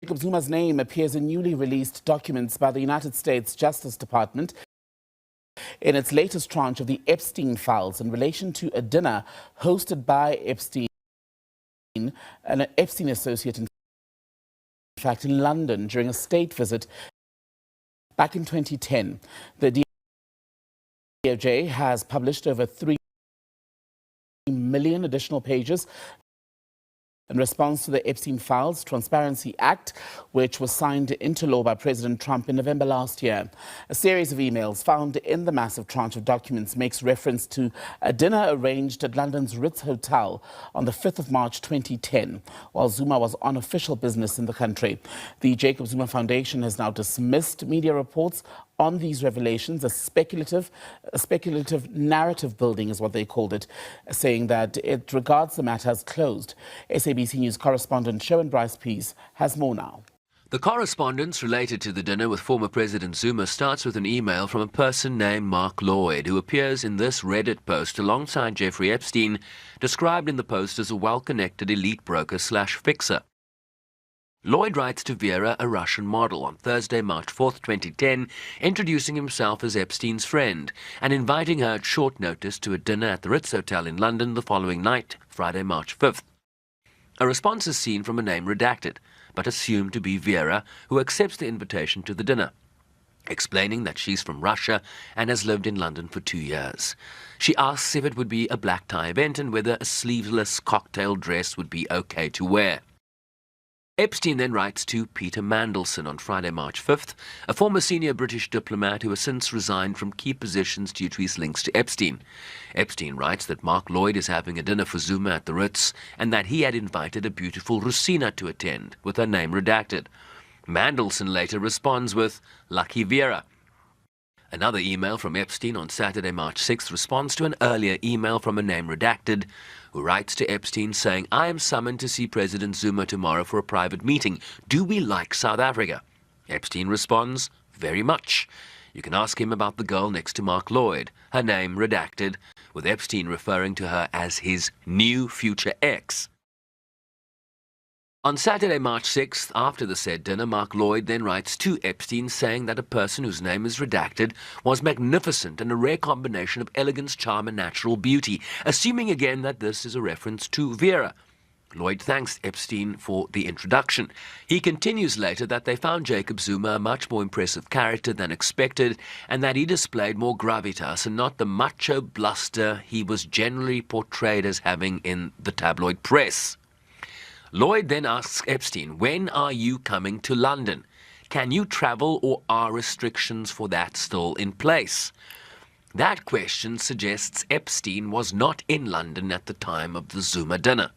Jacob Zuma's name appears in newly released documents by the United States Justice Department in its latest tranche of the Epstein Files in relation to a dinner hosted by Epstein, an Epstein associate, in fact, in London during a state visit back in 2010. The DOJ has published over 3 million additional pages in response to the Epstein Files Transparency Act, which was signed into law by President Trump in November last year. A series of emails found in the massive tranche of documents makes reference to a dinner arranged at London's Ritz Hotel on the 5th of March 2010, while Zuma was on official business in the country. The Jacob Zuma Foundation has now dismissed media reports on these revelations. A speculative narrative building is what they called it, saying that it regards the matter as closed. SABC News correspondent Sherwin Bryce Pease has more now. The correspondence related to the dinner with former President Zuma starts with an email from a person named Mark Lloyd, who appears in this Reddit post alongside Jeffrey Epstein, described in the post as a well-connected elite broker/fixer. Lloyd writes to Vera, a Russian model, on Thursday, March 4th, 2010, introducing himself as Epstein's friend and inviting her at short notice to a dinner at the Ritz Hotel in London the following night, Friday, March 5th. A response is seen from a name redacted, but assumed to be Vera, who accepts the invitation to the dinner, explaining that she's from Russia and has lived in London for 2 years. She asks if it would be a black tie event and whether a sleeveless cocktail dress would be okay to wear. Epstein then writes to Peter Mandelson on Friday, March 5th, a former senior British diplomat who has since resigned from key positions due to his links to Epstein. Epstein writes that Mark Lloyd is having a dinner for Zuma at the Ritz and that he had invited a beautiful Rusina to attend, with her name redacted. Mandelson later responds with, "Lucky Vera." Another email from Epstein on Saturday, March 6th responds to an earlier email from a name redacted, who writes to Epstein saying, "I am summoned to see President Zuma tomorrow for a private meeting. Do we like South Africa?" Epstein responds, "Very much." You can ask him about the girl next to Mark Lloyd, her name redacted, with Epstein referring to her as his new future ex. On Saturday, March 6th, after the said dinner, Mark Lloyd then writes to Epstein saying that a person whose name is redacted was magnificent and a rare combination of elegance, charm and natural beauty, assuming again that this is a reference to Vera. Lloyd thanks Epstein for the introduction. He continues later that they found Jacob Zuma a much more impressive character than expected and that he displayed more gravitas and not the macho bluster he was generally portrayed as having in the tabloid press. Lloyd then asks Epstein, "When are you coming to London? Can you travel or are restrictions for that still in place?" That question suggests Epstein was not in London at the time of the Zuma dinner.